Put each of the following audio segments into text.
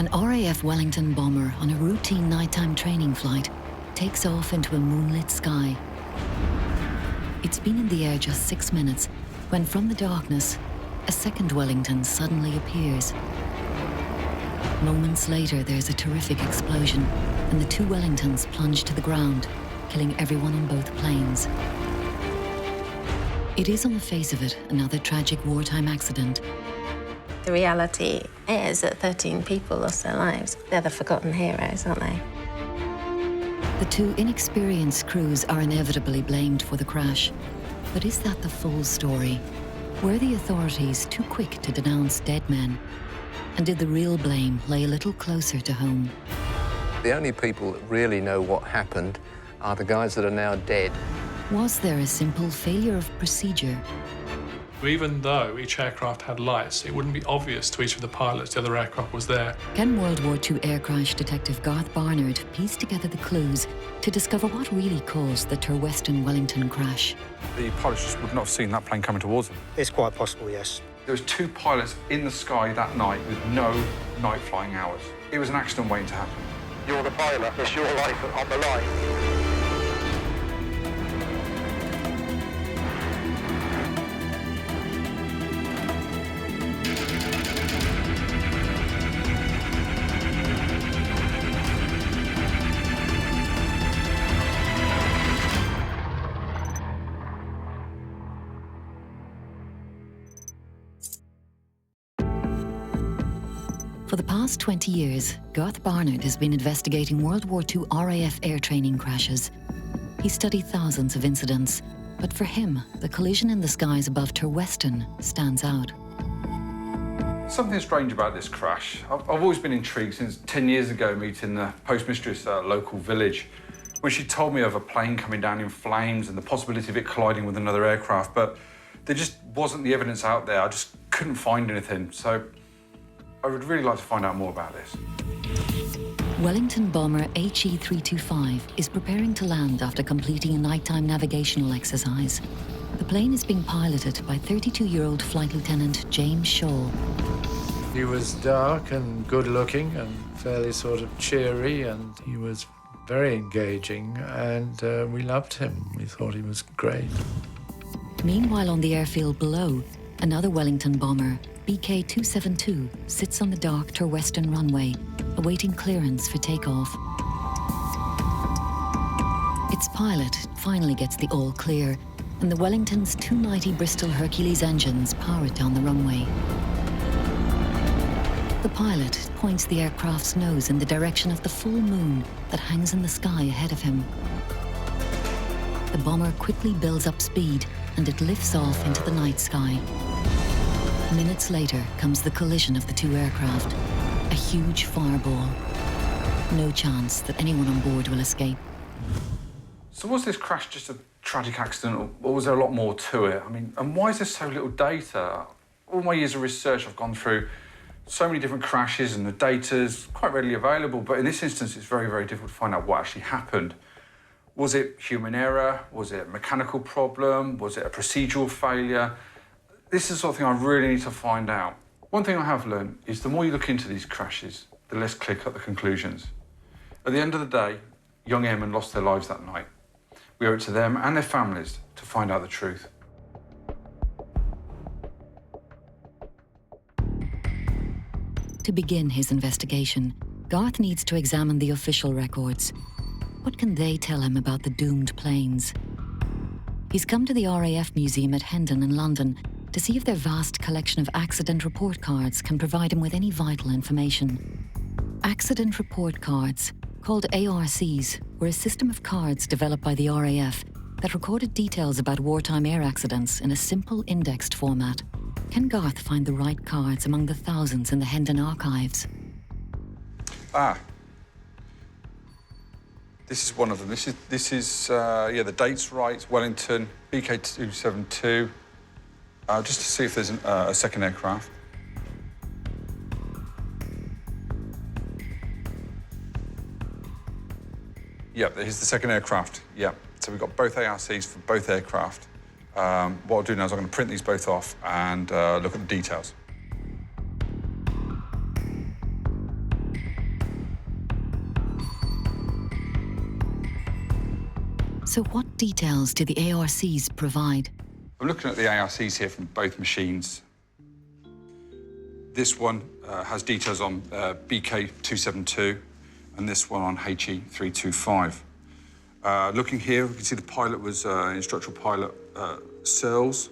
An RAF Wellington bomber on a routine nighttime training flight takes off into a moonlit sky. It's been in the air just 6 minutes when from the darkness, a second Wellington suddenly appears. Moments later, there's a terrific explosion and the two Wellingtons plunge to the ground, killing everyone on both planes. It is, on the face of it, another tragic wartime accident. The reality is that 13 people lost their lives. They're the forgotten heroes, aren't they? The two inexperienced crews are inevitably blamed for the crash. But is that the full story? Were the authorities too quick to denounce dead men? And did the real blame lay a little closer to home? The only people that really know what happened are the guys that are now dead. Was there a simple failure of procedure? Even though each aircraft had lights, it wouldn't be obvious to each of the pilots the other aircraft was there. Can World War II air crash detective Garth Barnard piece together the clues to discover what really caused the Turweston Wellington crash? The pilots just would not have seen that plane coming towards them. It's quite possible, yes. There was 2 pilots in the sky that night with no night flying hours. It was an accident waiting to happen. You're the pilot. It's your life on the line. For the past 20 years, Garth Barnard has been investigating World War II RAF air training crashes. He studied thousands of incidents, but for him, the collision in the skies above Turweston stands out. Something strange about this crash. I've always been intrigued since 10 years ago meeting the postmistress at a local village when she told me of a plane coming down in flames and the possibility of it colliding with another aircraft, but there just wasn't the evidence out there. I just couldn't find anything, so I would really like to find out more about this. Wellington bomber HE-325 is preparing to land after completing a nighttime navigational exercise. The plane is being piloted by 32-year-old Flight Lieutenant James Shaw. He was dark and good-looking and fairly sort of cheery, and he was very engaging, and we loved him. We thought he was great. Meanwhile, on the airfield below, another Wellington bomber, BK-272, sits on the dark Turweston runway, awaiting clearance for takeoff. Its pilot finally gets the all clear, and the Wellington's 290 Bristol Hercules engines power it down the runway. The pilot points the aircraft's nose in the direction of the full moon that hangs in the sky ahead of him. The bomber quickly builds up speed, and it lifts off into the night sky. Minutes later comes the collision of the two aircraft, a huge fireball. No chance that anyone on board will escape. So was this crash just a tragic accident, or was there a lot more to it? I mean, and why is there so little data? All my years of research, I've gone through so many different crashes, and the data's quite readily available, but in this instance, it's very, very difficult to find out what actually happened. Was it human error? Was it a mechanical problem? Was it a procedural failure? This is the sort of thing I really need to find out. One thing I have learned is the more you look into these crashes, the less clear cut the conclusions. At the end of the day, young airmen lost their lives that night. We owe it to them and their families to find out the truth. To begin his investigation, Garth needs to examine the official records. What can they tell him about the doomed planes? He's come to the RAF Museum at Hendon in London to see if their vast collection of accident report cards can provide him with any vital information. Accident report cards, called ARCs, were a system of cards developed by the RAF that recorded details about wartime air accidents in a simple indexed format. Can Garth find the right cards among the thousands in the Hendon archives? This is one of them. This is the date's right, Wellington, BK-272, just to see if there's a second aircraft. Yep, here's the second aircraft. Yep, so we've got both ARCs for both aircraft. What I'll do now is I'm going to print these both off and look at the details. So what details do the ARCs provide? I'm looking at the ARCs here from both machines. This one has details on BK272 and this one on HE325. Looking here, we can see the pilot was instructional pilot Searles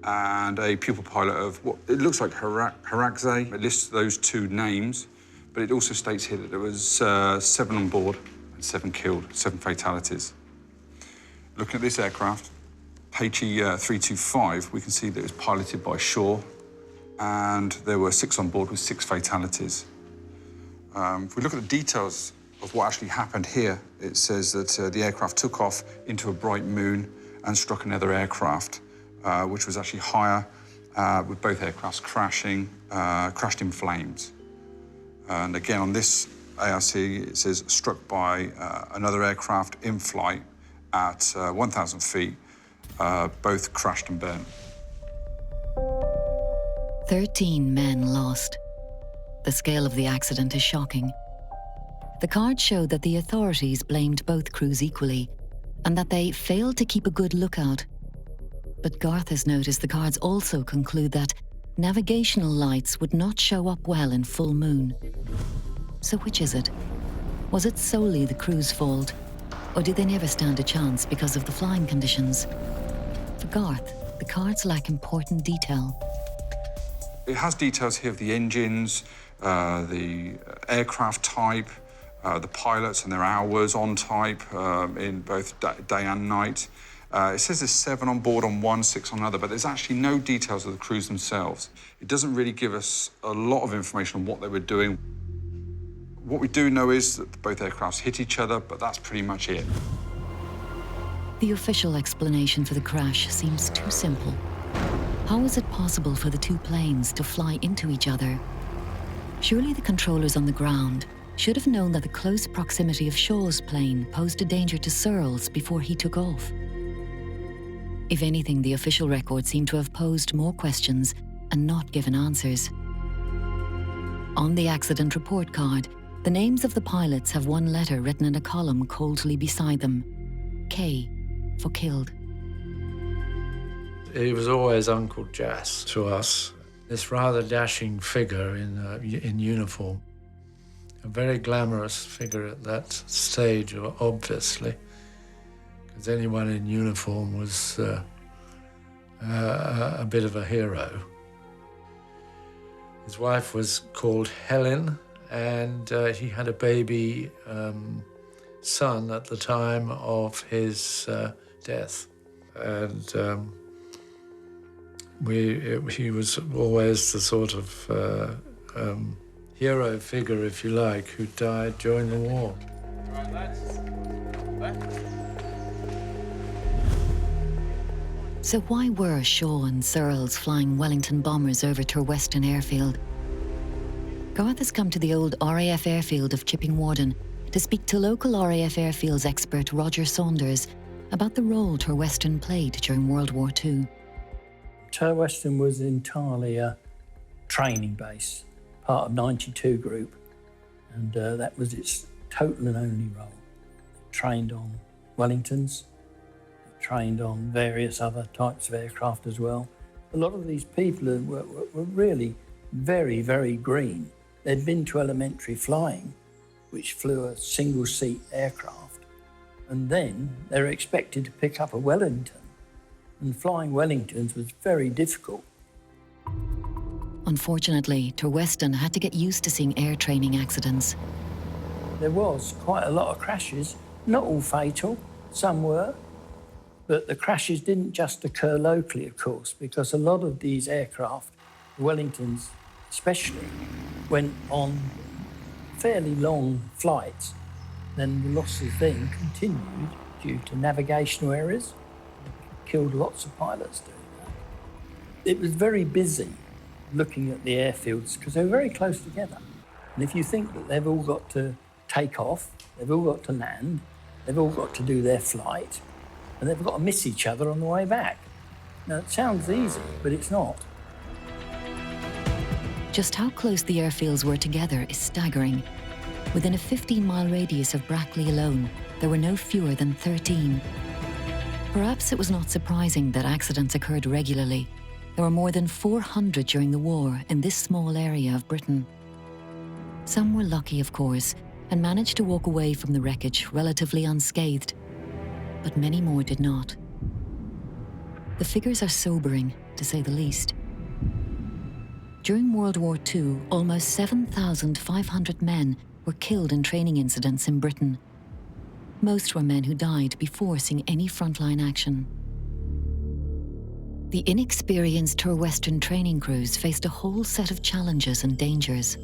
and a pupil pilot of what it looks like Harakze. It lists those two names, but it also states here that there was 7 on board and 7 killed, 7 fatalities. Looking at this aircraft, HE325, we can see that it was piloted by Shaw, and there were 6 on board with 6 fatalities. If we look at the details of what actually happened here, it says that the aircraft took off into a bright moon and struck another aircraft, which was actually higher, with both aircrafts crashed in flames. And again, on this ARC, it says struck by another aircraft in flight at 1,000 feet, both crashed and burnt. 13 men lost. The scale of the accident is shocking. The cards showed that the authorities blamed both crews equally and that they failed to keep a good lookout. But Garth has noticed the cards also conclude that navigational lights would not show up well in full moon. So which is it? Was it solely the crew's fault, or did they never stand a chance because of the flying conditions? For Garth, the cards lack important detail. It has details here of the engines, the aircraft type, the pilots and their hours on type in both day and night. It says there's 7 on board on one, 6 on another, but there's actually no details of the crews themselves. It doesn't really give us a lot of information on what they were doing. What we do know is that both aircrafts hit each other, but that's pretty much it. The official explanation for the crash seems too simple. How was it possible for the two planes to fly into each other? Surely the controllers on the ground should have known that the close proximity of Shaw's plane posed a danger to Searles before he took off. If anything, the official records seem to have posed more questions and not given answers. On the accident report card, the names of the pilots have one letter written in a column coldly beside them. K for killed. He was always Uncle Jas to us, this rather dashing figure in uniform. A very glamorous figure at that stage, obviously, because anyone in uniform was a bit of a hero. His wife was called Helen, and he had a baby son at the time of his death. And he was always the sort of hero figure, if you like, who died during the war. So why were Shaw and Searles flying Wellington bombers over Turweston Airfield? Garth has come to the old RAF airfield of Chipping Warden to speak to local RAF airfields expert Roger Saunders about the role Turweston played during World War II. Turweston was entirely a training base, part of 92 Group, and that was its total and only role. It trained on Wellingtons, it trained on various other types of aircraft as well. A lot of these people were really very, very green. They'd been to elementary flying, which flew a single-seat aircraft, and then they were expected to pick up a Wellington. And flying Wellingtons was very difficult. Unfortunately, Turweston had to get used to seeing air training accidents. There was quite a lot of crashes, not all fatal, some were, but the crashes didn't just occur locally, of course, because a lot of these aircraft, Wellingtons especially, went on fairly long flights. Then the losses then continued due to navigational errors. Killed lots of pilots doing that. It was very busy looking at the airfields because they were very close together. And if you think that they've all got to take off, they've all got to land, they've all got to do their flight, and they've got to miss each other on the way back. Now, it sounds easy, but it's not. Just how close the airfields were together is staggering. Within a 15-mile radius of Brackley alone, there were no fewer than 13. Perhaps it was not surprising that accidents occurred regularly. There were more than 400 during the war in this small area of Britain. Some were lucky, of course, and managed to walk away from the wreckage relatively unscathed, but many more did not. The figures are sobering, to say the least. During World War II, almost 7,500 men were killed in training incidents in Britain. Most were men who died before seeing any frontline action. The inexperienced tour Western training crews faced a whole set of challenges and dangers.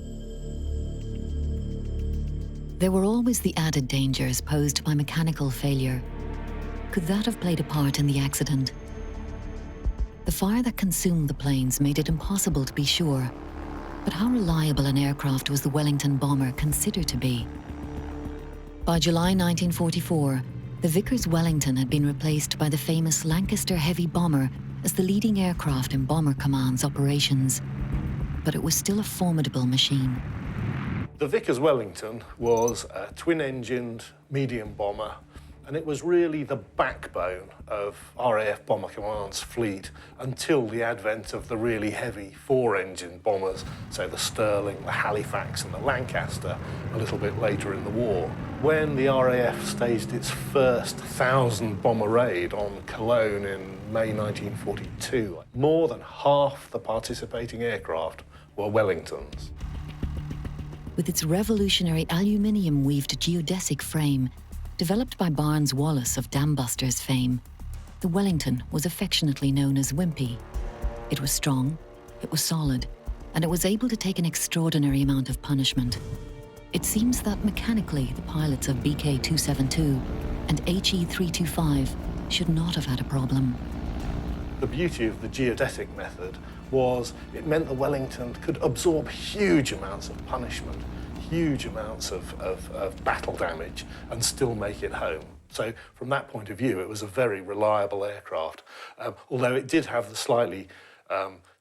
There were always the added dangers posed by mechanical failure. Could that have played a part in the accident? The fire that consumed the planes made it impossible to be sure. But how reliable an aircraft was the Wellington bomber considered to be? By July 1944, the Vickers Wellington had been replaced by the famous Lancaster heavy bomber as the leading aircraft in Bomber Command's operations. But it was still a formidable machine. The Vickers Wellington was a twin-engined medium bomber, and it was really the backbone of RAF Bomber Command's fleet until the advent of the really heavy four-engine bombers, so the Stirling, the Halifax and the Lancaster, a little bit later in the war. When the RAF staged its first 1,000-bomber raid on Cologne in May 1942, more than half the participating aircraft were Wellingtons. With its revolutionary aluminium-weaved geodesic frame, developed by Barnes Wallis of Dambusters fame, the Wellington was affectionately known as Wimpy. It was strong, it was solid, and it was able to take an extraordinary amount of punishment. It seems that mechanically the pilots of BK-272 and HE-325 should not have had a problem. The beauty of the geodesic method was it meant the Wellington could absorb huge amounts of punishment, huge amounts of battle damage, and still make it home. So from that point of view, it was a very reliable aircraft, although it did have the slightly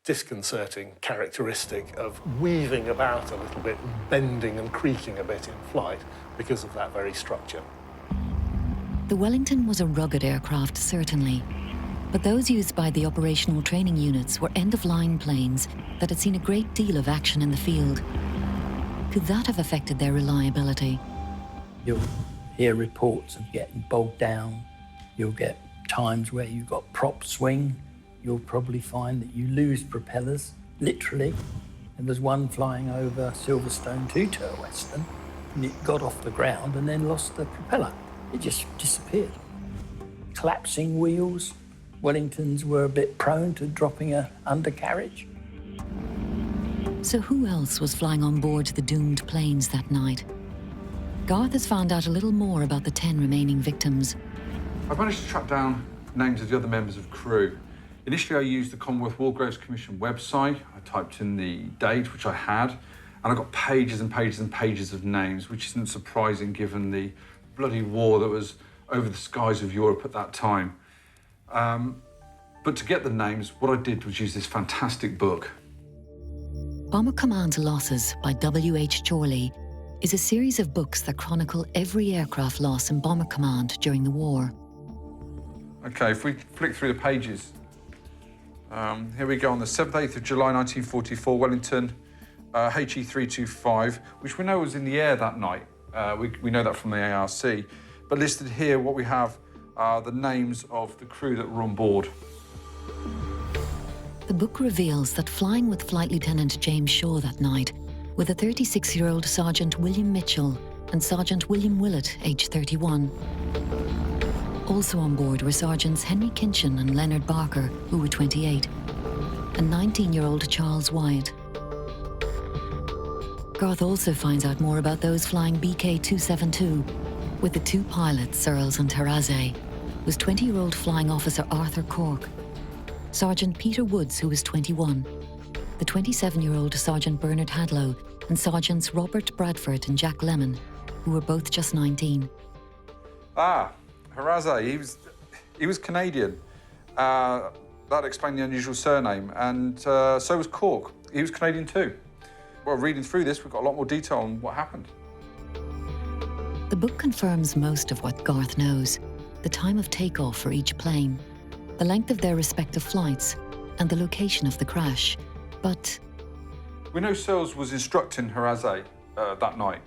disconcerting characteristic of weaving about a little bit, bending and creaking a bit in flight because of that very structure. The Wellington was a rugged aircraft, certainly, but those used by the operational training units were end-of-line planes that had seen a great deal of action in the field. Could that have affected their reliability? You'll hear reports of getting bogged down. You'll get times where you've got prop swing. You'll probably find that you lose propellers, literally. There was one flying over Silverstone to Tour Western, and it got off the ground and then lost the propeller. It just disappeared. Collapsing wheels. Wellingtons were a bit prone to dropping an undercarriage. So who else was flying on board the doomed planes that night? Garth has found out a little more about the 10 remaining victims. I've managed to track down names of the other members of crew. Initially, I used the Commonwealth War Graves Commission website. I typed in the date, which I had, and I got pages and pages and pages of names, which isn't surprising given the bloody war that was over the skies of Europe at that time. But to get the names, what I did was use this fantastic book. Bomber Command's Losses by W.H. Chorley is a series of books that chronicle every aircraft loss in Bomber Command during the war. Okay, if we flick through the pages, here we go. On the 7th, 8th of July 1944, Wellington, HE-325, which we know was in the air that night. We know that from the ARC. But listed here, what we have are the names of the crew that were on board. The book reveals that flying with Flight Lieutenant James Shaw that night were the 36-year-old Sergeant William Mitchell and Sergeant William Willett, aged 31. Also on board were Sergeants Henry Kinchin and Leonard Barker, who were 28, and 19-year-old Charles Wyatt. Garth also finds out more about those flying BK-272, with the two pilots, Searles and Terraze, was 20-year-old flying officer Arthur Cork, Sergeant Peter Woods, who was 21, the 27-year-old Sergeant Bernard Hadlow, and Sergeants Robert Bradford and Jack Lemon, who were both just 19. Haraze, he was Canadian. That explained the unusual surname, and so was Cork. He was Canadian too. Well, reading through this, we've got a lot more detail on what happened. The book confirms most of what Garth knows: the time of takeoff for each plane, the length of their respective flights, and the location of the crash. But we know Searles was instructing Harazay that night,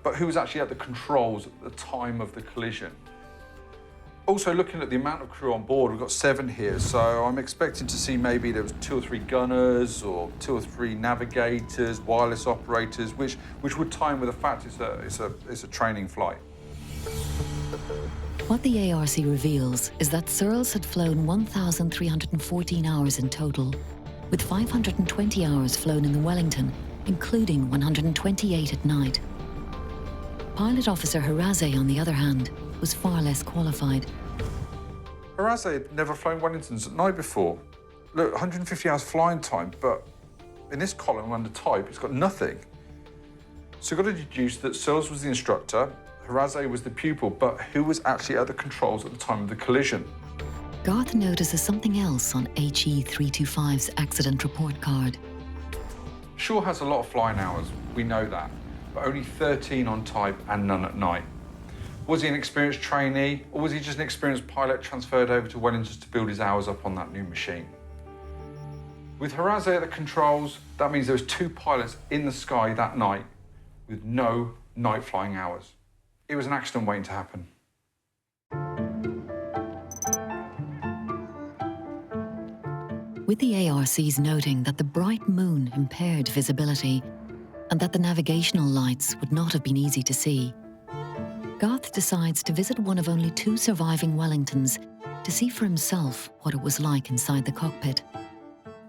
but who was actually at the controls at the time of the collision? Also, looking at the amount of crew on board, we've got 7 here, so I'm expecting to see maybe there was 2 or 3 gunners or 2 or 3 navigators, wireless operators, which would tie in with the fact it's a training flight. what the ARC reveals is that Searles had flown 1,314 hours in total, with 520 hours flown in the Wellington, including 128 at night. Pilot Officer Harazay, on the other hand, was far less qualified. Harazay had never flown Wellingtons at night before. Look, 150 hours flying time, but in this column under type, it's got nothing. So you've got to deduce that Searles was the instructor, Harazay was the pupil, but who was actually at the controls at the time of the collision? Garth notices something else on HE 325's accident report card. Shaw has a lot of flying hours, we know that, but only 13 on type and none at night. Was he an experienced trainee, or was he just an experienced pilot transferred over to Wellington to build his hours up on that new machine? With Harazay at the controls, that means there was 2 pilots in the sky that night with no night flying hours. It was an accident waiting to happen. With the ARCs noting that the bright moon impaired visibility and that the navigational lights would not have been easy to see, Garth decides to visit one of only 2 surviving Wellingtons to see for himself what it was like inside the cockpit.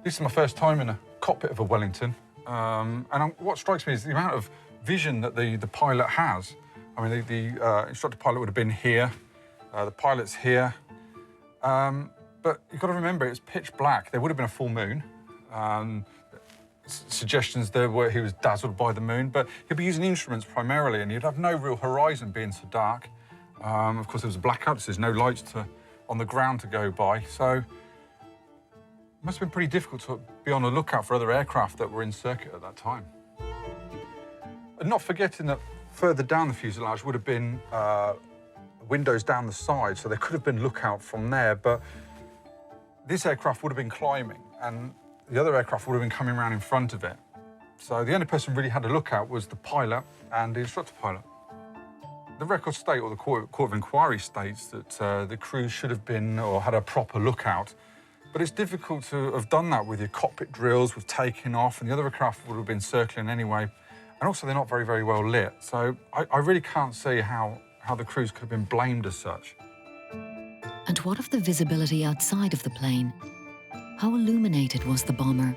This is my first time in a cockpit of a Wellington, and what strikes me is the amount of vision that the pilot has. I mean, the instructor pilot would have been here, the pilot's here, but you've got to remember it's pitch black. There would have been a full moon. Suggestions there were he was dazzled by the moon, but he'd be using instruments primarily, and you'd have no real horizon being so dark. Of course, there was a blackout, so there's no lights on the ground to go by, so it must have been pretty difficult to be on the lookout for other aircraft that were in circuit at that time. And not forgetting that further down the fuselage would have been windows down the side, so there could have been lookout from there, but this aircraft would have been climbing, and the other aircraft would have been coming around in front of it. So the only person really had a lookout was the pilot and the instructor pilot. The records state, or the Court of Inquiry states, that the crew should have been or had a proper lookout. But it's difficult to have done that with your cockpit drills, with taking off, and the other aircraft would have been circling anyway. And also, they're not very, very well lit. So I really can't see how the crews could have been blamed as such. And what of the visibility outside of the plane? How illuminated was the bomber?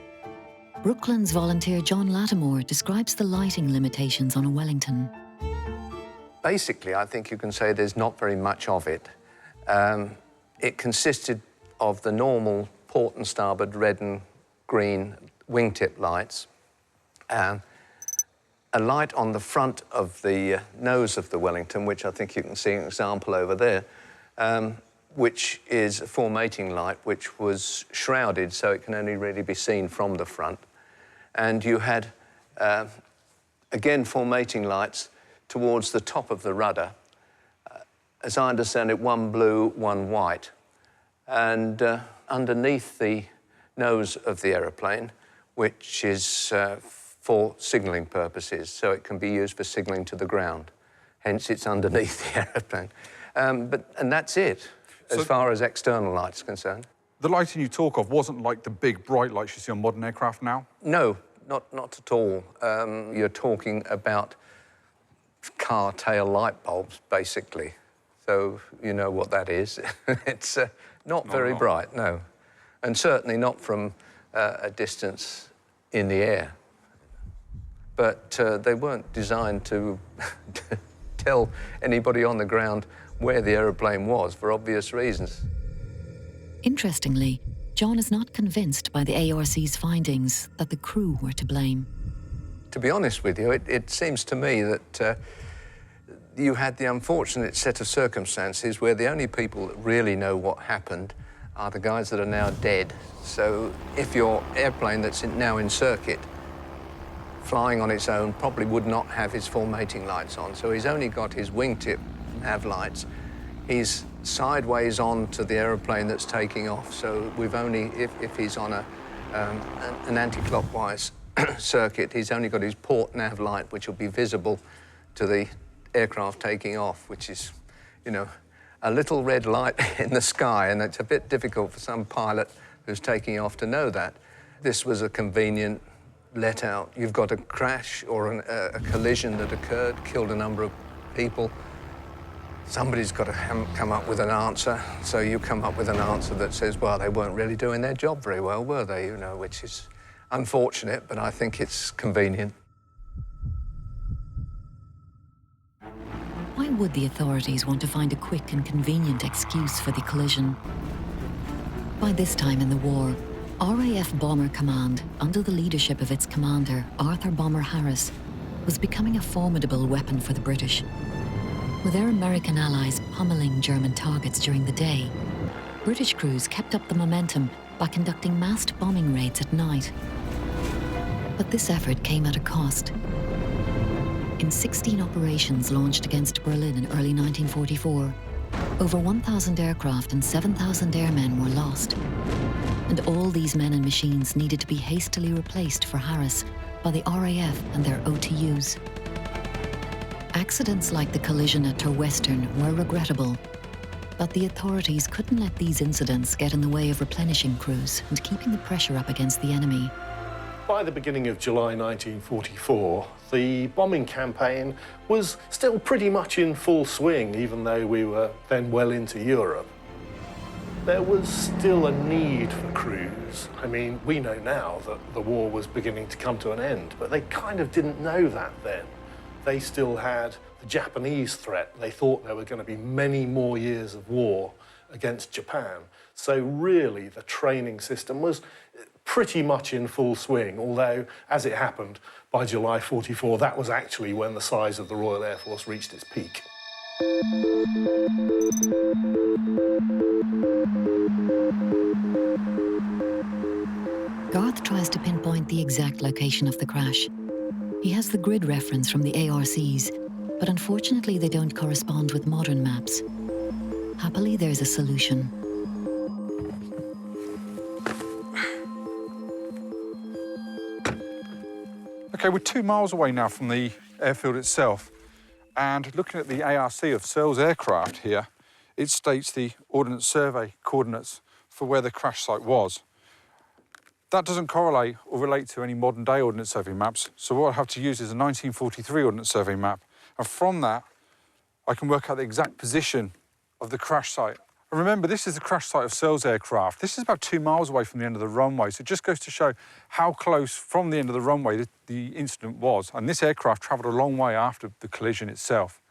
Brooklands volunteer John Lattimore describes the lighting limitations on a Wellington. Basically, I think you can say there's not very much of it. It consisted of the normal port and starboard red and green wingtip lights, a light on the front of the nose of the Wellington, which I think you can see an example over there, which is a formating light, which was shrouded, so it can only really be seen from the front. And you had, again, formating lights towards the top of the rudder. As I understand it, 1 blue, 1 white. And underneath the nose of the aeroplane, which is for signalling purposes, so it can be used for signalling to the ground. Hence, it's underneath the aeroplane. And that's it, as far as external lights are concerned. The lighting you talk of wasn't like the big bright lights you see on modern aircraft now? No, not at all. You're talking about car tail light bulbs, basically. So you know what that is. It's not very bright, no. And certainly not from a distance in the air. But they weren't designed to tell anybody on the ground where the aeroplane was, for obvious reasons. Interestingly, John is not convinced by the ARC's findings that the crew were to blame. To be honest with you, it seems to me that you had the unfortunate set of circumstances where the only people that really know what happened are the guys that are now dead. So if your airplane that's now in circuit flying on its own, probably would not have his full mating lights on. So he's only got his wingtip nav lights. He's sideways on to the aeroplane that's taking off. So we've only, if he's on an anti-clockwise circuit, he's only got his port nav light, which will be visible to the aircraft taking off, which is, you know, a little red light in the sky, and it's a bit difficult for some pilot who's taking off to know that. This was a convenient let-out. You've got a crash or a collision that occurred, killed a number of people. Somebody's got to come up with an answer, so you come up with an answer that says, well, they weren't really doing their job very well, were they? You know, which is unfortunate, but I think it's convenient. Why would the authorities want to find a quick and convenient excuse for the collision? By this time in the war, RAF Bomber Command, under the leadership of its commander, Arthur Bomber Harris, was becoming a formidable weapon for the British. With their American allies pummeling German targets during the day, British crews kept up the momentum by conducting massed bombing raids at night. But this effort came at a cost. In 16 operations launched against Berlin in early 1944, over 1,000 aircraft and 7,000 airmen were lost. And all these men and machines needed to be hastily replaced for Harris by the RAF and their OTUs. Accidents like the collision at Terwestern were regrettable, but the authorities couldn't let these incidents get in the way of replenishing crews and keeping the pressure up against the enemy. By the beginning of July 1944, the bombing campaign was still pretty much in full swing, even though we were then well into Europe. There was still a need for crews. I mean, we know now that the war was beginning to come to an end, but they kind of didn't know that then. They still had the Japanese threat. They thought there were going to be many more years of war against Japan. So really, the training system was pretty much in full swing, although, as it happened, by July 44, that was actually when the size of the Royal Air Force reached its peak. Garth tries to pinpoint the exact location of the crash. He has the grid reference from the ARCs, but unfortunately they don't correspond with modern maps. Happily, there's a solution. OK, we're 2 miles away now from the airfield itself, and looking at the ARC of Searles aircraft here, it states the Ordnance Survey coordinates for where the crash site was. That doesn't correlate or relate to any modern-day Ordnance Survey maps, so what I have to use is a 1943 Ordnance Survey map, and from that, I can work out the exact position of the crash site. And remember, this is the crash site of Searles aircraft. This is about 2 miles away from the end of the runway, so it just goes to show how close from the end of the runway the incident was. And this aircraft travelled a long way after the collision itself.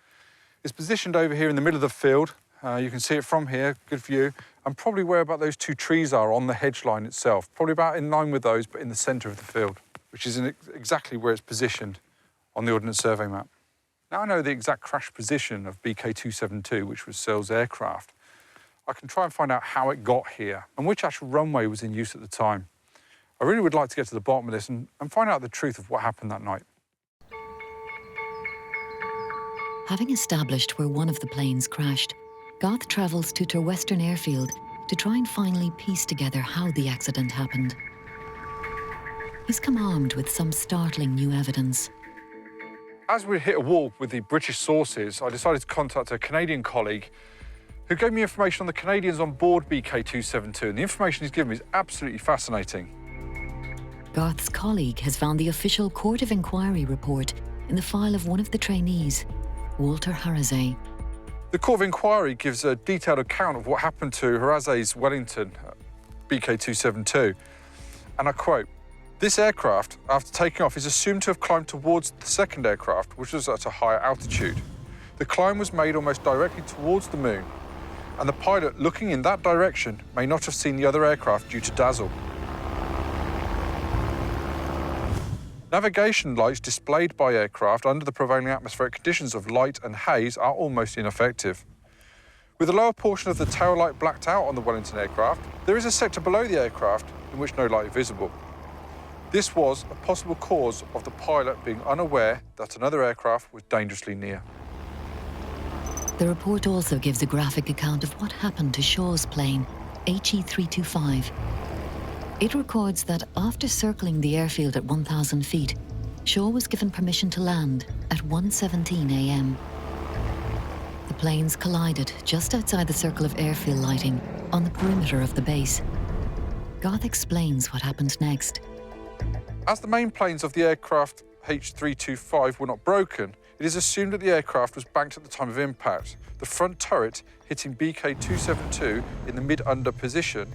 It's positioned over here in the middle of the field. You can see it from here, good view, and probably where about those 2 trees are on the hedge line itself. Probably about in line with those, but in the centre of the field, which is exactly where it's positioned on the Ordnance Survey map. Now I know the exact crash position of BK-272, which was Searles aircraft. I can try and find out how it got here and which actual runway was in use at the time. I really would like to get to the bottom of this and find out the truth of what happened that night. Having established where one of the planes crashed, Garth travels to Terwestern Airfield to try and finally piece together how the accident happened. He's come armed with some startling new evidence. As we hit a wall with the British sources, I decided to contact a Canadian colleague who gave me information on the Canadians on board BK-272, and the information he's given me is absolutely fascinating. Garth's colleague has found the official Court of Inquiry report in the file of one of the trainees, Walter Harazay. The Court of Inquiry gives a detailed account of what happened to Harazay's Wellington BK-272, and I quote, "This aircraft, after taking off, is assumed to have climbed towards the second aircraft, which was at a higher altitude. The climb was made almost directly towards the moon, and the pilot looking in that direction may not have seen the other aircraft due to dazzle. Navigation lights displayed by aircraft under the prevailing atmospheric conditions of light and haze are almost ineffective. With the lower portion of the tail light blacked out on the Wellington aircraft, there is a sector below the aircraft in which no light is visible. This was a possible cause of the pilot being unaware that another aircraft was dangerously near. The report also gives a graphic account of what happened to Shaw's plane, HE-325. It records that after circling the airfield at 1,000 feet, Shaw was given permission to land at 1:17 a.m. The planes collided just outside the circle of airfield lighting on the perimeter of the base. Garth explains what happened next. As the main planes of the aircraft H-325 were not broken, it is assumed that the aircraft was banked at the time of impact, the front turret hitting BK-272 in the mid-under position,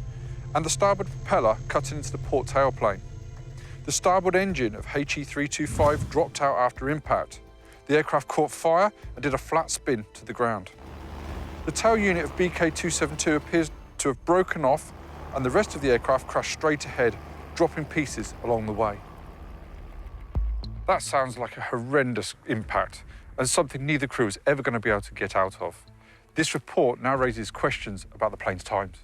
and the starboard propeller cutting into the port tailplane. The starboard engine of HE-325 dropped out after impact. The aircraft caught fire and did a flat spin to the ground. The tail unit of BK-272 appears to have broken off, and the rest of the aircraft crashed straight ahead, dropping pieces along the way. That sounds like a horrendous impact and something neither crew is ever going to be able to get out of. This report now raises questions about the plane's times.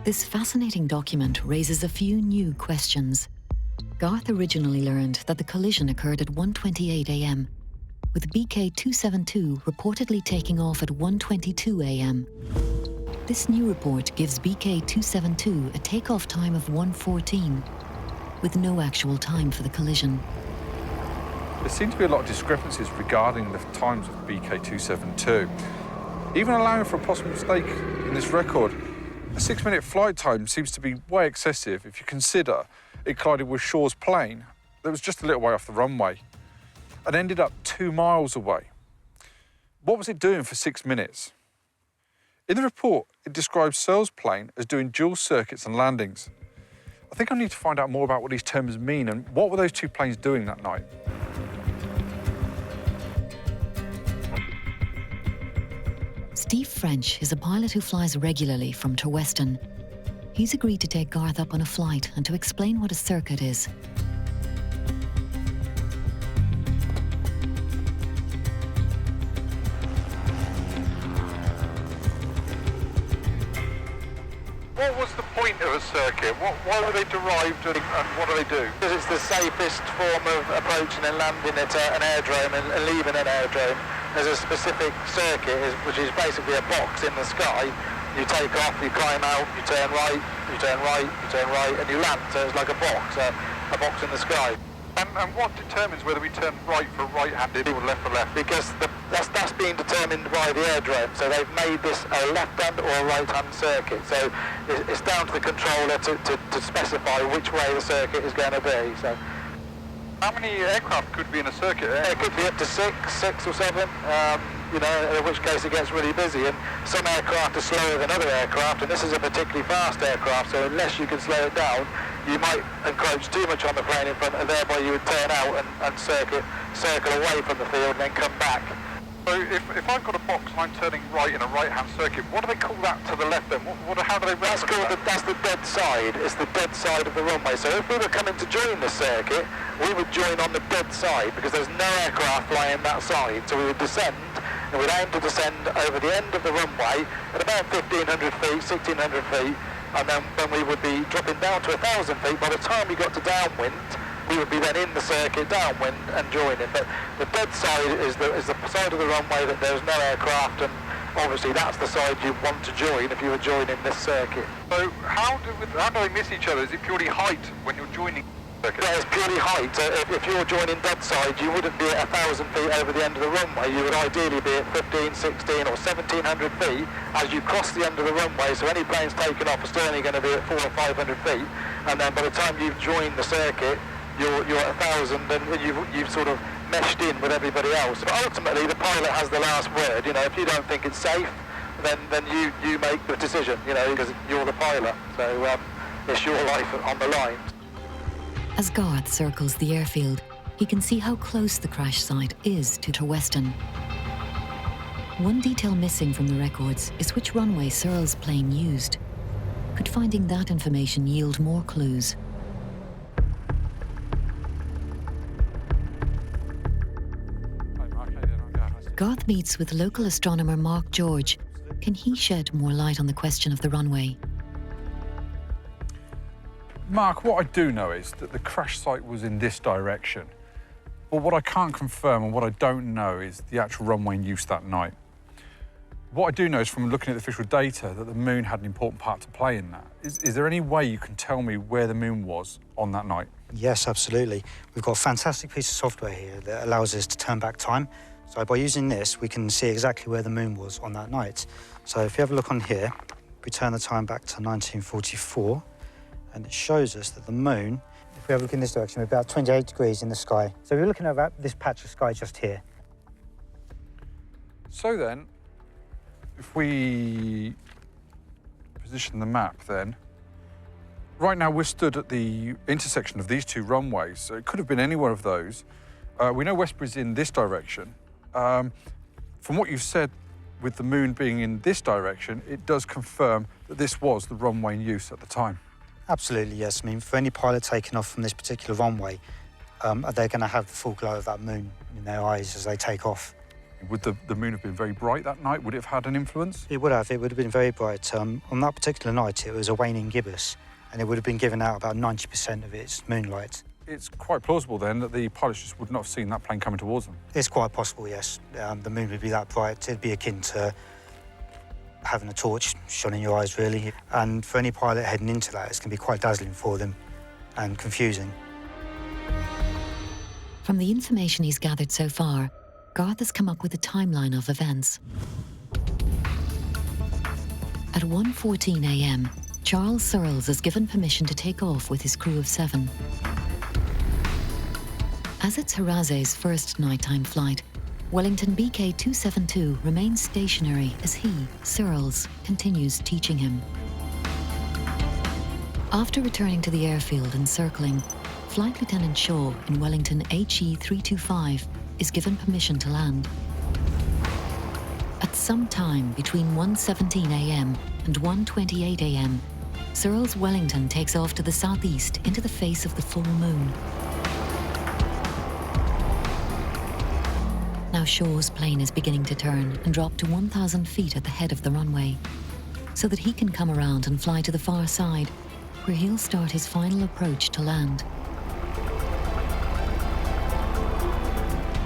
This fascinating document raises a few new questions. Garth originally learned that the collision occurred at 1:28 a.m., with BK-272 reportedly taking off at 1:22 a.m. This new report gives BK-272 a takeoff time of 1:14, with no actual time for the collision. There seem to be a lot of discrepancies regarding the times of BK-272. Even allowing for a possible mistake in this record, a 6-minute flight time seems to be way excessive if you consider it collided with Shaw's plane that was just a little way off the runway and ended up 2 miles away. What was it doing for 6 minutes? In the report, it describes Searle's plane as doing dual circuits and landings. I think I need to find out more about what these terms mean and what were those two planes doing that night. Steve French is a pilot who flies regularly from Terweston. He's agreed to take Garth up on a flight and to explain what a circuit is. What was the point of a circuit? Why were they derived and what do they do? Because it's the safest form of approaching and landing at an aerodrome and leaving an aerodrome. There's a specific circuit, which is basically a box in the sky. You take off, you climb out, you turn right, you turn right, you turn right, and you land. So it's like a box in the sky. And what determines whether we turn right for right-handed or left for left? Because that's being determined by the aerodrome. So they've made this a left-hand or a right-hand circuit. So it's down to the controller to specify which way the circuit is going to be. So. How many aircraft could be in a circuit? It could be up to six or seven, in which case it gets really busy. And some aircraft are slower than other aircraft, and this is a particularly fast aircraft, so unless you can slow it down, you might encroach too much on the plane in front, and thereby you would turn out and circle away from the field and then come back. So if I've got a box and I'm turning right in a right-hand circuit, what do they call that to the left then? How do they That's the dead side. It's the dead side of the runway. So if we were coming to join the circuit, we would join on the dead side because there's no aircraft flying that side. So we would descend, and we'd aim to descend over the end of the runway at about 1,500 feet, 1,600 feet, and then we would be dropping down to 1,000 feet. By the time we got to downwind, we would be then in the circuit downwind and joining. But the dead side is the side of the runway that there's no aircraft, and obviously that's the side you want to join if you were joining this circuit. So how do they miss each other? Is it purely height when you're joining? Yeah, it's purely height. If you're joining dead side, you wouldn't be at 1,000 feet over the end of the runway. You would ideally be at 15, 16 or 1,700 feet as you cross the end of the runway. So any planes taking off are still only going to be at 400 or 500 feet. And then by the time you've joined the circuit, you're at 1,000 and you've sort of meshed in with everybody else. But ultimately, the pilot has the last word. If you don't think it's safe, then you make the decision, because you're the pilot. So it's your life on the line. As Garth circles the airfield, he can see how close the crash site is to Terweston. One detail missing from the records is which runway Searle's plane used. Could finding that information yield more clues? Garth meets with local astronomer Mark George. Can he shed more light on the question of the runway? Mark, what I do know is that the crash site was in this direction. But what I can't confirm and what I don't know is the actual runway in use that night. What I do know is from looking at the official data that the moon had an important part to play in that. Is there any way you can tell me where the moon was on that night? Yes, absolutely. We've got a fantastic piece of software here that allows us to turn back time. So by using this, we can see exactly where the moon was on that night. So if you have a look on here, we turn the time back to 1944, and it shows us that the moon, if we have a look in this direction, we're about 28 degrees in the sky. So we're looking at about this patch of sky just here. So then, if we position the map then, right now we're stood at the intersection of these two runways, so it could have been any one of those. We know Westbury's in this direction. From what you've said with the moon being in this direction, it does confirm that this was the runway in use at the time. Absolutely, yes. I mean, for any pilot taking off from this particular runway, they're going to have the full glow of that moon in their eyes as they take off. Would the moon have been very bright that night? Would it have had an influence? It would have. It would have been very bright. On that particular night, it was a waning gibbous, and it would have been giving out about 90% of its moonlight. It's quite plausible then that the pilots just would not have seen that plane coming towards them. It's quite possible, yes. The moon would be that bright. It'd be akin to having a torch shone in your eyes, really. And for any pilot heading into that, it's going to be quite dazzling for them and confusing. From the information he's gathered so far, Garth has come up with a timeline of events. At 1:14 a.m., Charles Searles is given permission to take off with his crew of 7. As it's Hiraze's first nighttime flight, Wellington BK 272 remains stationary as he, Searles, continues teaching him. After returning to the airfield and circling, Flight Lieutenant Shaw in Wellington HE 325 is given permission to land. At some time between 1:17 a.m. and 1:28 a.m., Searles Wellington takes off to the southeast into the face of the full moon. Now Shaw's plane is beginning to turn and drop to 1,000 feet at the head of the runway, so that he can come around and fly to the far side, where he'll start his final approach to land.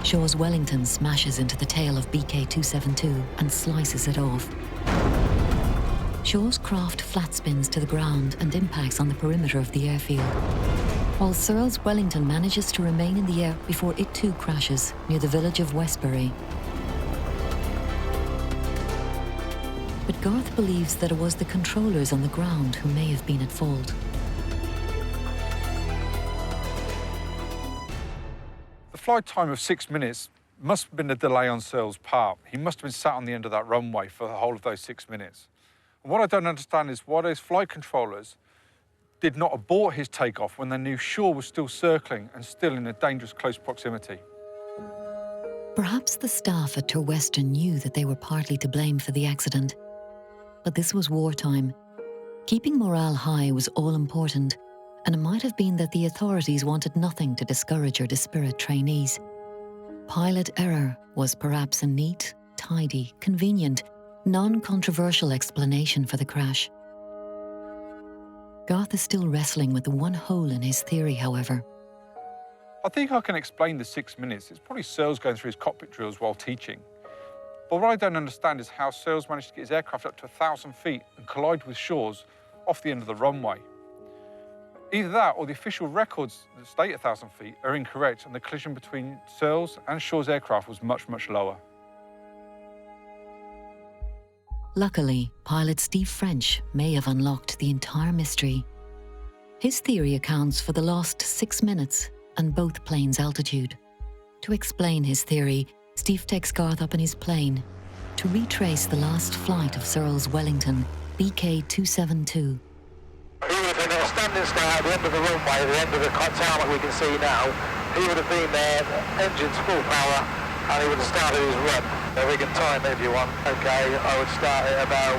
Shaw's Wellington smashes into the tail of BK 272 and slices it off. Shaw's craft flat spins to the ground and impacts on the perimeter of the airfield, while Searles Wellington manages to remain in the air before it too crashes near the village of Westbury. But Garth believes that it was the controllers on the ground who may have been at fault. The flight time of 6 minutes must have been a delay on Searles' part. He must have been sat on the end of that runway for the whole of those 6 minutes. And what I don't understand is why those flight controllers did not abort his takeoff when they knew Shaw was still circling and still in a dangerous close proximity. Perhaps the staff at Turwestern knew that they were partly to blame for the accident. But this was wartime. Keeping morale high was all important, and it might have been that the authorities wanted nothing to discourage or dispirit trainees. Pilot error was perhaps a neat, tidy, convenient, non-controversial explanation for the crash. Garth is still wrestling with the one hole in his theory, however. I think I can explain the 6 minutes. It's probably Searles going through his cockpit drills while teaching. But what I don't understand is how Searles managed to get his aircraft up to 1,000 feet and collide with Shaw's off the end of the runway. Either that or the official records that state 1,000 feet are incorrect and the collision between Searles and Shaw's aircraft was much, much lower. Luckily, pilot Steve French may have unlocked the entire mystery. His theory accounts for the lost 6 minutes and both planes' altitude. To explain his theory, Steve takes Garth up in his plane to retrace the last flight of Searles Wellington, BK 272. He would have been at a standing start at the end of the runway, at the end of the tarmac we can see now. He would have been there, engines full power, and he would have started his run. So we can time it if you want. Okay, I would start it about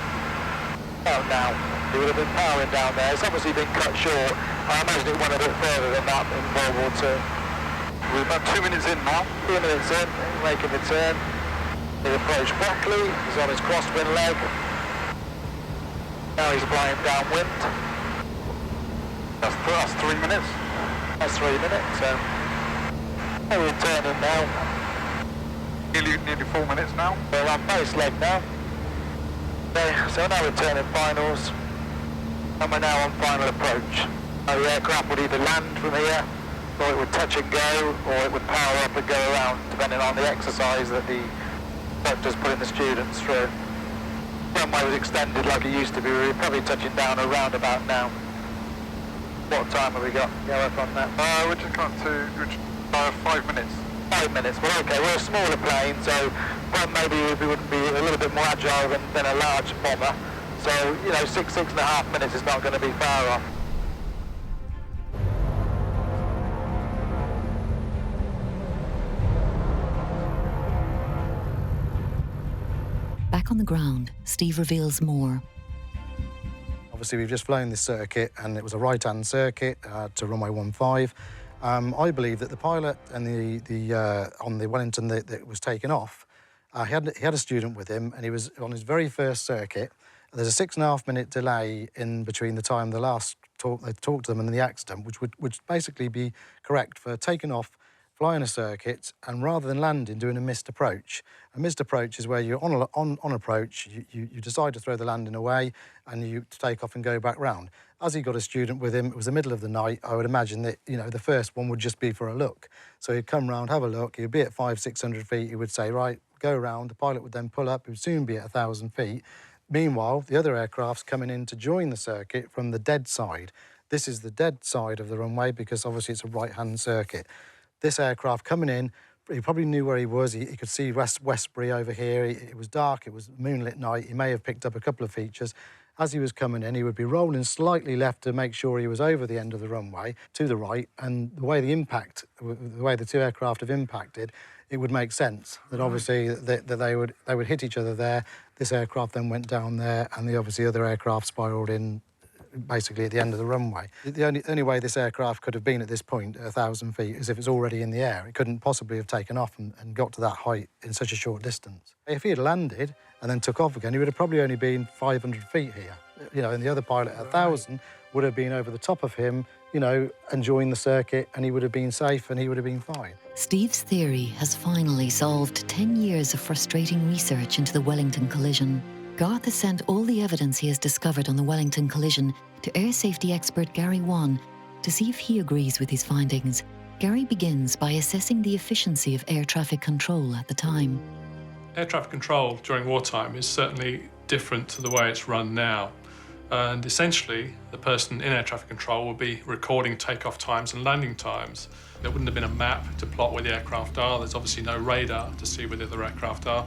now. He would have been powering down there. It's obviously been cut short. I imagine it went a bit further than that in World War II. We're about 2 minutes in now. 2 minutes in, making the turn. He approached Brackley. He's on his crosswind leg. Now he's flying downwind. That's 3 minutes. That's 3 minutes. We're turning now. Nearly 4 minutes now. We're on base leg now. Okay, so now we're turning finals. And we're now on final approach. The aircraft would either land from here, or it would touch and go, or it would power up and go around, depending on the exercise that the instructor's putting the students through. The runway was extended like it used to be. We're probably touching down around about now. What time have we got? Go up on that. We're just got to 5 minutes. 5 minutes. Well, okay, we're a smaller plane, so well, maybe we would be a little bit more agile than a large bomber. So, you know, 6.5 minutes is not going to be far off. Back on the ground, Steve reveals more. Obviously, we've just flown this circuit, and it was a right-hand circuit to runway 15. I believe that the pilot and on the Wellington that was taken off, he had a student with him, and he was on his very first circuit. There's a 6.5 minute delay in between the time they talked to them and the accident, which would basically be correct for taking off, flying a circuit, and rather than landing, doing a missed approach. A missed approach is where you're on approach, you decide to throw the landing away, and you take off and go back round. As he got a student with him, it was the middle of the night. I would imagine that, you know, the first one would just be for a look. So he'd come round, have a look, he'd be at 500-600 feet, he would say, right, go round. The pilot would then pull up, he would soon be at 1,000 feet. Meanwhile, the other aircraft's coming in to join the circuit from the dead side. This is the dead side of the runway because obviously it's a right-hand circuit. This aircraft coming in, he probably knew where he was. He could see Westbury over here. It was dark, it was moonlit night. He may have picked up a couple of features. As he was coming in, he would be rolling slightly left to make sure he was over the end of the runway to the right. And the way the two aircraft have impacted, it would make sense that obviously that they would hit each other there. This aircraft then went down there, and the obviously other aircraft spiralled in basically at the end of the runway. The only way this aircraft could have been at this point, at 1,000 feet, is if it's already in the air. It couldn't possibly have taken off and got to that height in such a short distance. If he had landed and then took off again, he would have probably only been 500 feet here. You know, and the other pilot at 1,000 would have been over the top of him, you know, enjoying the circuit, and he would have been safe and he would have been fine. Steve's theory has finally solved 10 years of frustrating research into the Wellington collision. Garth has sent all the evidence he has discovered on the Wellington collision to air safety expert Gary Wan to see if he agrees with his findings. Gary begins by assessing the efficiency of air traffic control at the time. Air traffic control during wartime is certainly different to the way it's run now. And essentially, the person in air traffic control will be recording takeoff times and landing times. There wouldn't have been a map to plot where the aircraft are. There's obviously no radar to see where the other aircraft are.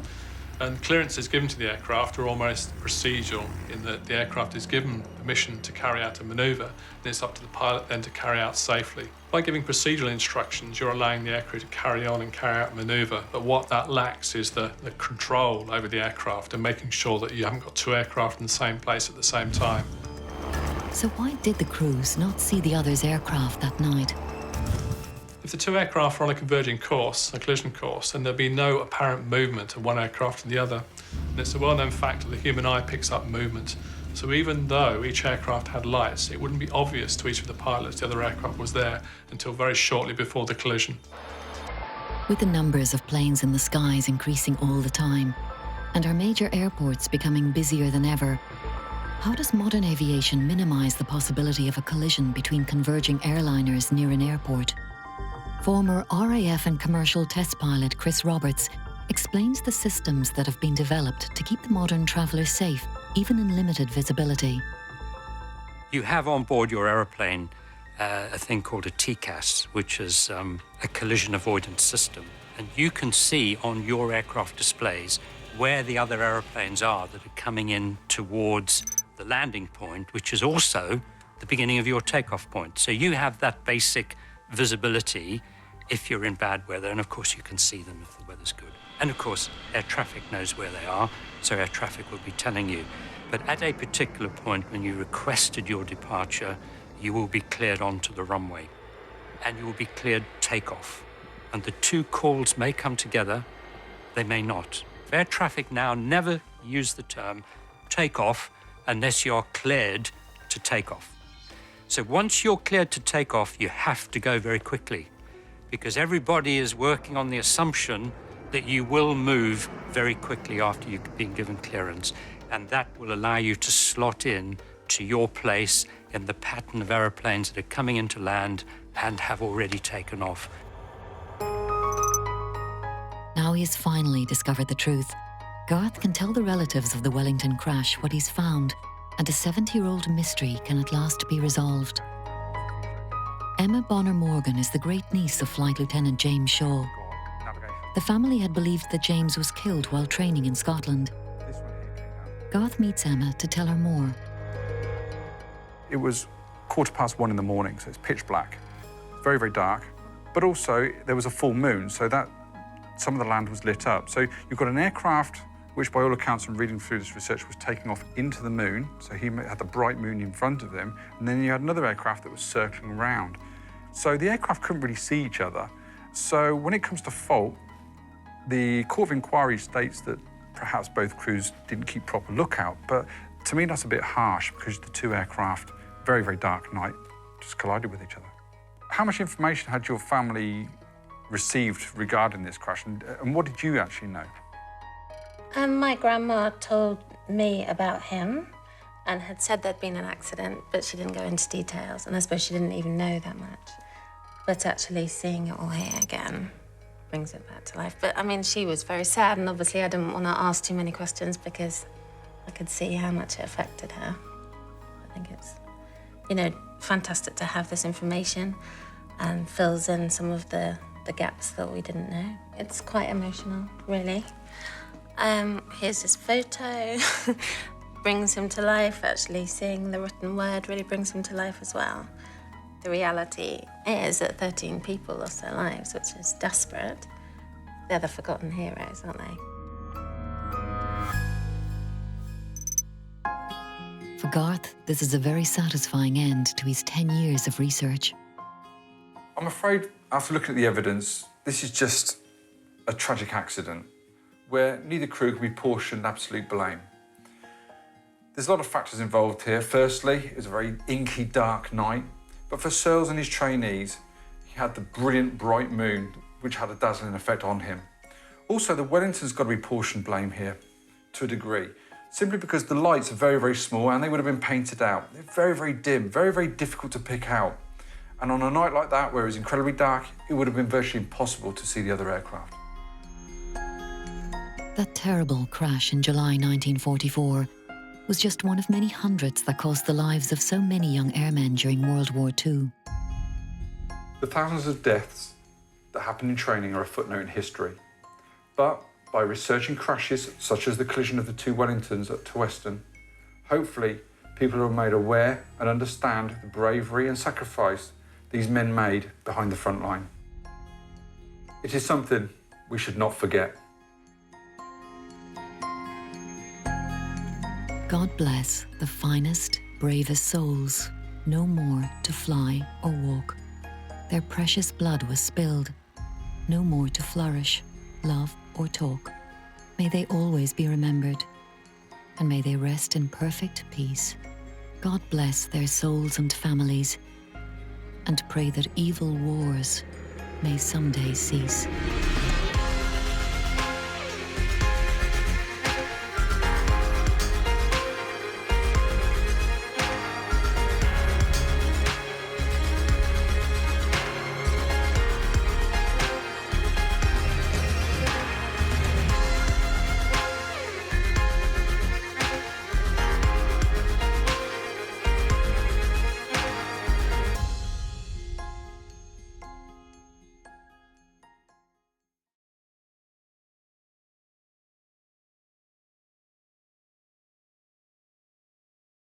And clearances given to the aircraft are almost procedural in that the aircraft is given permission to carry out a manoeuvre, and it's up to the pilot then to carry out safely. By giving procedural instructions, you're allowing the aircrew to carry on and carry out a manoeuvre, but what that lacks is the control over the aircraft and making sure that you haven't got two aircraft in the same place at the same time. So why did the crews not see the other's aircraft that night? If the two aircraft are on a converging course, a collision course, then there'll be no apparent movement of one aircraft to the other. And it's a well-known fact that the human eye picks up movement. So even though each aircraft had lights, it wouldn't be obvious to each of the pilots the other aircraft was there until very shortly before the collision. With the numbers of planes in the skies increasing all the time, and our major airports becoming busier than ever, how does modern aviation minimize the possibility of a collision between converging airliners near an airport? Former RAF and commercial test pilot Chris Roberts explains the systems that have been developed to keep the modern traveller safe, even in limited visibility. You have on board your aeroplane a thing called a TCAS, which is a collision avoidance system. And you can see on your aircraft displays where the other aeroplanes are that are coming in towards the landing point, which is also the beginning of your takeoff point. So you have that basic visibility if you're in bad weather, and of course you can see them if the weather's good. And of course, air traffic knows where they are, so air traffic will be telling you. But at a particular point when you requested your departure, you will be cleared onto the runway, and you will be cleared takeoff. And the two calls may come together, they may not. Air traffic now never use the term takeoff unless you're cleared to take off. So once you're cleared to take off, you have to go very quickly because everybody is working on the assumption that you will move very quickly after you've been given clearance. And that will allow you to slot in to your place in the pattern of aeroplanes that are coming into land and have already taken off. Now he has finally discovered the truth. Garth can tell the relatives of the Wellington crash what he's found, and a 70-year-old mystery can at last be resolved. Emma Bonner Morgan is the great-niece of Flight Lieutenant James Shaw. The family had believed that James was killed while training in Scotland. Garth meets Emma to tell her more. It was 1:15 in the morning, so it's pitch black. Very, very dark. But also, there was a full moon, so that some of the land was lit up. So you've got an aircraft which, by all accounts, from reading through this research, was taking off into the moon. So he had the bright moon in front of him. And then you had another aircraft that was circling around. So the aircraft couldn't really see each other. So when it comes to fault, the Court of Inquiry states that perhaps both crews didn't keep proper lookout. But to me, that's a bit harsh because the two aircraft, very, very dark night, just collided with each other. How much information had your family received regarding this crash, and what did you actually know? My grandma told me about him and had said there'd been an accident, but she didn't go into details, and I suppose she didn't even know that much. But actually seeing it all here again brings it back to life. But, I mean, she was very sad, and obviously I didn't want to ask too many questions because I could see how much it affected her. I think it's, you know, fantastic to have this information and fills in some of the gaps that we didn't know. It's quite emotional, really. Here's his photo. Brings him to life, actually. Seeing the written word really brings him to life as well. The reality is that 13 people lost their lives, which is desperate. They're the forgotten heroes, aren't they? For Garth, this is a very satisfying end to his 10 years of research. I'm afraid, after looking at the evidence, this is just a tragic accident where neither crew can be portioned absolute blame. There's a lot of factors involved here. Firstly, it was a very inky, dark night, but for Searles and his trainees, he had the brilliant, bright moon, which had a dazzling effect on him. Also, the Wellington's got to be portioned blame here, to a degree, simply because the lights are very, very small and they would have been painted out. They're very, very dim, very, very difficult to pick out. And on a night like that, where it was incredibly dark, it would have been virtually impossible to see the other aircraft. That terrible crash in July 1944 was just one of many hundreds that cost the lives of so many young airmen during World War II. The thousands of deaths that happened in training are a footnote in history. But by researching crashes such as the collision of the two Wellingtons at Weston, hopefully people are made aware and understand the bravery and sacrifice these men made behind the front line. It is something we should not forget. God bless the finest, bravest souls, no more to fly or walk. Their precious blood was spilled, no more to flourish, love or talk. May they always be remembered, and may they rest in perfect peace. God bless their souls and families, and pray that evil wars may someday cease.